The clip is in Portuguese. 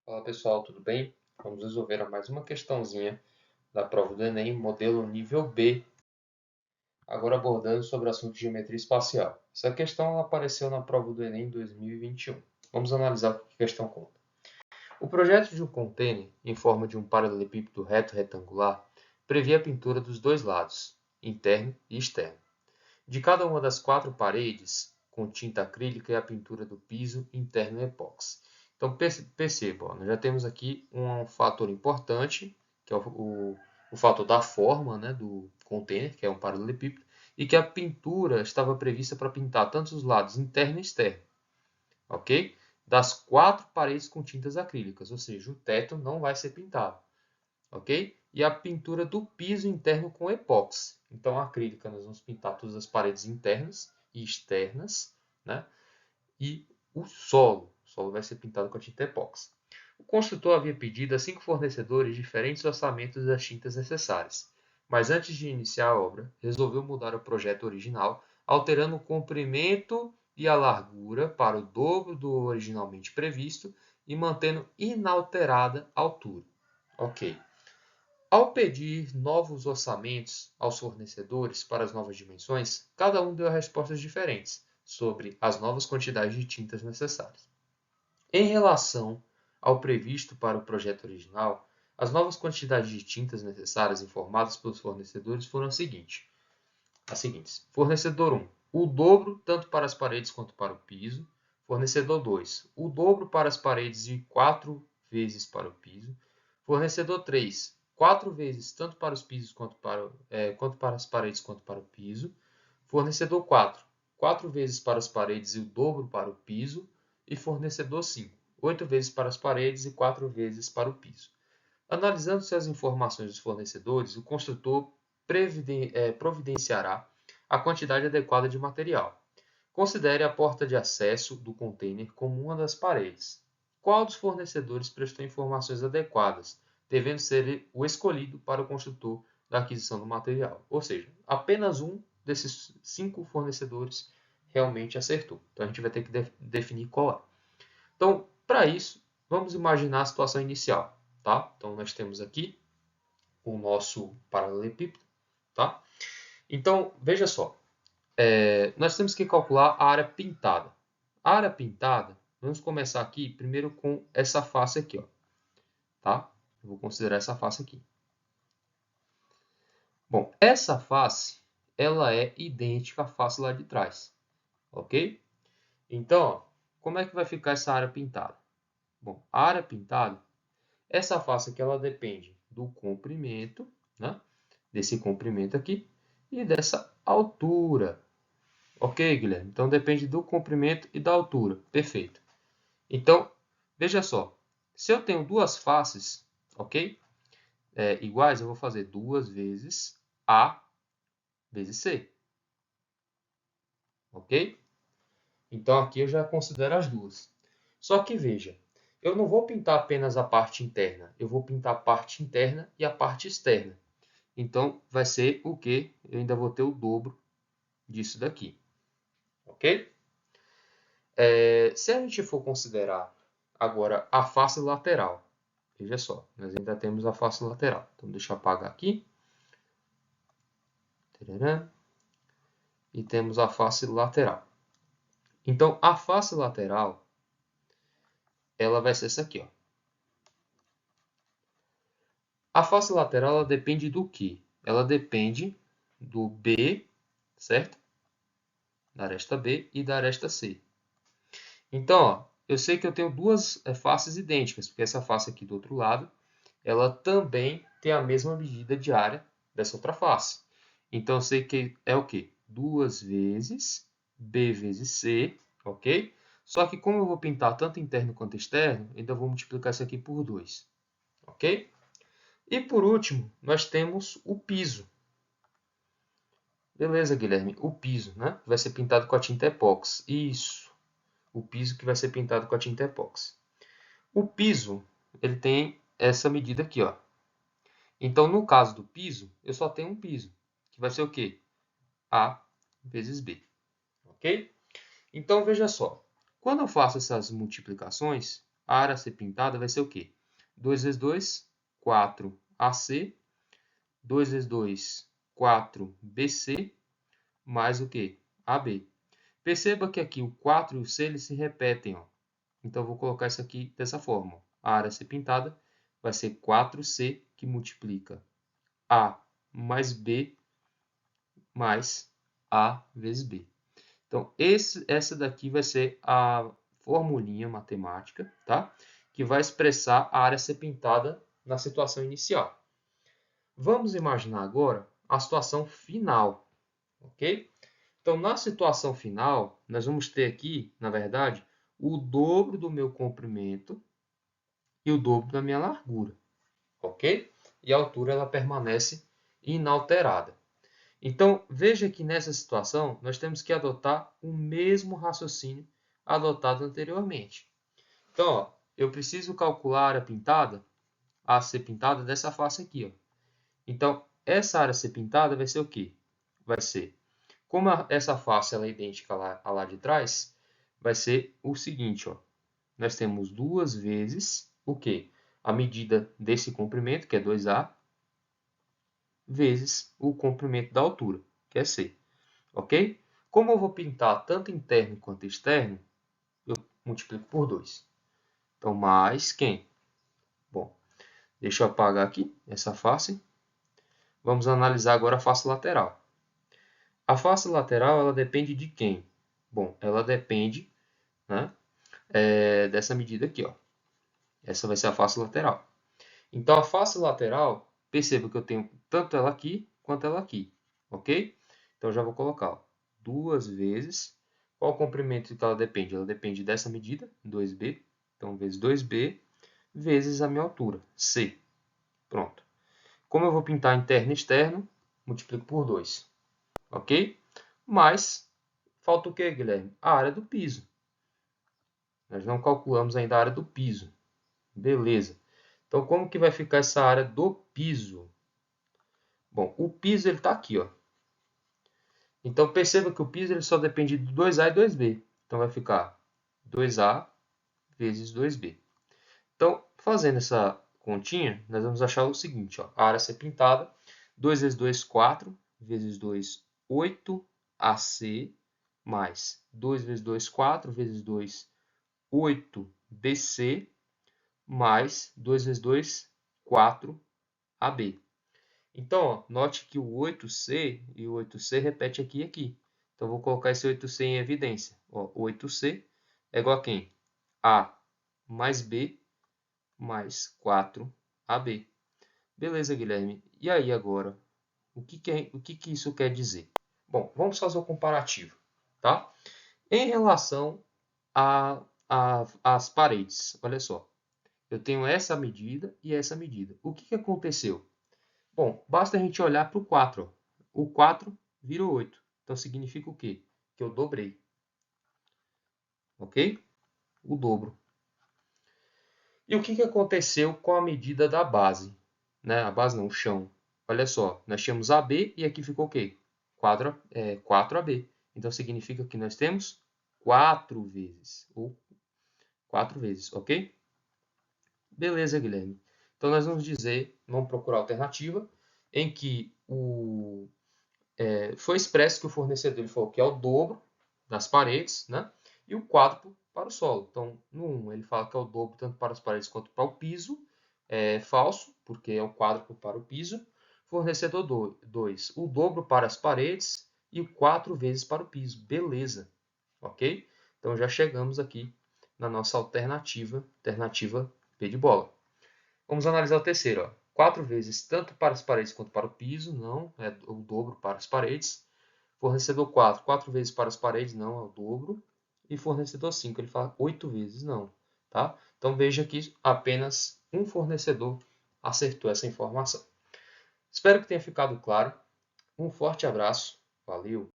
Fala pessoal, tudo bem? Vamos resolver mais uma questãozinha da prova do Enem, modelo nível B, agora abordando sobre o assunto de geometria espacial. Essa questão apareceu na prova do Enem 2021. Vamos analisar o que a questão conta. O projeto de um contêiner em forma de um paralelepípedo reto retangular previa a pintura dos dois lados, interno e externo, de cada uma das 4 paredes com tinta acrílica e a pintura do piso interno epóxi. Então, perceba, nós já temos aqui um fator importante, que é o fator da forma, né, do container, que é um paralelepípedo, e que a pintura estava prevista para pintar tanto os lados interno e externo, ok? Das 4 paredes com tintas acrílicas, ou seja, o teto não vai ser pintado, ok? E a pintura do piso interno com epóxi. Então, a acrílica nós vamos pintar todas as paredes internas e externas, né? E o solo vai ser pintado com a tinta epóxi. O construtor havia pedido a 5 fornecedores diferentes orçamentos das tintas necessárias, mas antes de iniciar a obra, resolveu mudar o projeto original, alterando o comprimento e a largura para o dobro do originalmente previsto e mantendo inalterada a altura. Ok. Ao pedir novos orçamentos aos fornecedores para as novas dimensões, cada um deu respostas diferentes sobre as novas quantidades de tintas necessárias. Em relação ao previsto para o projeto original, as novas quantidades de tintas necessárias informadas pelos fornecedores foram as seguintes. Fornecedor 1, o dobro tanto para as paredes quanto para o piso. Fornecedor 2, o dobro para as paredes e 4 vezes para o piso. Fornecedor 3, 4 vezes tanto para os pisos quanto para as paredes quanto para o piso. Fornecedor 4, 4 vezes para as paredes e o dobro para o piso. E fornecedor 5, 8 vezes para as paredes e 4 vezes para o piso. Analisando-se as informações dos fornecedores, o construtor providenciará a quantidade adequada de material. Considere a porta de acesso do container como uma das paredes. Qual dos fornecedores prestou informações adequadas, devendo ser o escolhido para o construtor da aquisição do material? Ou seja, apenas um desses 5 fornecedores realmente acertou. Então, a gente vai ter que definir qual é. Então, para isso, vamos imaginar a situação inicial. Tá? Então, nós temos aqui o nosso paralelepípedo. Tá? Então, veja só. Nós temos que calcular a área pintada. A área pintada, vamos começar aqui primeiro com essa face aqui. Ó, tá? Eu vou considerar essa face aqui. Bom, essa face, ela é idêntica à face lá de trás. Ok? Então, ó, como é que vai ficar essa área pintada? Bom, a área pintada, essa face aqui, ela depende do comprimento, né? Desse comprimento aqui e dessa altura. Ok, Guilherme? Então, depende do comprimento e da altura. Perfeito. Então, veja só. Se eu tenho duas faces, ok? Iguais, eu vou fazer 2 vezes A vezes C. Ok? Então, aqui eu já considero as duas. Só que, veja, eu não vou pintar apenas a parte interna. Eu vou pintar a parte interna e a parte externa. Então, vai ser o quê? Eu ainda vou ter o dobro disso daqui. Ok? Se a gente for considerar agora a face lateral, veja só, nós ainda temos a face lateral. Então, deixa eu apagar aqui. E temos a face lateral. Então, a face lateral, ela vai ser essa aqui. Ó. A face lateral ela depende do quê? Ela depende do B, certo? Da aresta B e da aresta C. Então, ó, eu sei que eu tenho duas faces idênticas, porque essa face aqui do outro lado, ela também tem a mesma medida de área dessa outra face. Então, eu sei que é o quê? 2 vezes B vezes C, ok? Só que como eu vou pintar tanto interno quanto externo, ainda vou multiplicar isso aqui por 2, ok? E por último, nós temos o piso. Beleza, Guilherme, o piso, né? Vai ser pintado com a tinta epóxi. Isso, o piso que vai ser pintado com a tinta epóxi. O piso, ele tem essa medida aqui, ó. Então, no caso do piso, eu só tenho um piso, que vai ser o quê? A vezes B, ok? Então, veja só. Quando eu faço essas multiplicações, a área a ser pintada vai ser o quê? 2 vezes 2, 4AC, 2 vezes 2, 4BC, mais o quê? AB. Perceba que aqui o 4 e o C eles se repetem, ó. Então, eu vou colocar isso aqui dessa forma. A área a ser pintada vai ser 4C, que multiplica A mais B mais A vezes B. Então, essa daqui vai ser a formulinha matemática, tá? Que vai expressar a área a ser pintada na situação inicial. Vamos imaginar agora a situação final, ok? Então, na situação final, nós vamos ter aqui, na verdade, o dobro do meu comprimento e o dobro da minha largura, ok? E a altura ela permanece inalterada. Então, veja que nessa situação, nós temos que adotar o mesmo raciocínio adotado anteriormente. Então, ó, eu preciso calcular a área pintada, a ser pintada dessa face aqui. Ó. Então, essa área a ser pintada vai ser o quê? Vai ser, como essa face ela é idêntica à lá de trás, vai ser o seguinte, ó. Nós temos 2 vezes o quê? A medida desse comprimento, que é 2A, vezes o comprimento da altura, que é C. Ok? Como eu vou pintar tanto interno quanto externo, eu multiplico por 2. Então, mais quem? Bom, deixa eu apagar aqui essa face. Vamos analisar agora a face lateral. A face lateral, ela depende de quem? Bom, ela depende, né, dessa medida aqui, ó. Essa vai ser a face lateral. Então, a face lateral, perceba que eu tenho tanto ela aqui quanto ela aqui, ok? Então, já vou colocar, ó, 2 vezes. Qual o comprimento que ela depende? Ela depende dessa medida, 2B. Então, vezes 2B, vezes a minha altura, C. Pronto. Como eu vou pintar interno e externo, multiplico por 2, ok? Mas, falta o que, Guilherme? A área do piso. Nós não calculamos ainda a área do piso. Beleza. Então, como que vai ficar essa área do piso? Bom, o piso está aqui, ó. Então, perceba que o piso ele só depende de 2A e 2B. Então, vai ficar 2A vezes 2B. Então, fazendo essa continha, nós vamos achar o seguinte, ó. A área a ser pintada, 2 vezes 2, 4, vezes 2, 8AC, mais 2 vezes 2, 4, vezes 2, 8BC, mais 2 vezes 2, 4AB. Então, ó, note que o 8C e o 8C repete aqui e aqui. Então, vou colocar esse 8C em evidência. Ó, 8C é igual a quem? A mais B mais 4AB. Beleza, Guilherme. E aí agora? O que isso quer dizer? Bom, vamos fazer o comparativo. Tá? Em relação às paredes, olha só. Eu tenho essa medida e essa medida. O que aconteceu? Bom, basta a gente olhar para o 4. Ó. O 4 virou 8. Então, significa o quê? Que eu dobrei. Ok? O dobro. E o que aconteceu com a medida da base? Né? A base não, o chão. Olha só, nós tínhamos AB e aqui ficou o quê? 4AB. Então, significa que nós temos 4 vezes. Ou 4 vezes, ok? Beleza, Guilherme. Então, nós vamos procurar a alternativa em que foi expresso que o fornecedor ele falou que é o dobro das paredes, né? E o quádruplo para o solo. Então, no 1, ele fala que é o dobro tanto para as paredes quanto para o piso. É falso, porque é o quádruplo para o piso. Fornecedor 2, o dobro para as paredes e o 4 vezes para o piso. Beleza, ok? Então, já chegamos aqui na nossa alternativa P de bola. Vamos analisar o terceiro. Ó. 4 vezes tanto para as paredes quanto para o piso, não, é o dobro para as paredes. Fornecedor 4, 4 vezes para as paredes, não, é o dobro. E fornecedor 5, ele fala 8 vezes, não. Tá? Então veja que apenas um fornecedor acertou essa informação. Espero que tenha ficado claro. Um forte abraço. Valeu!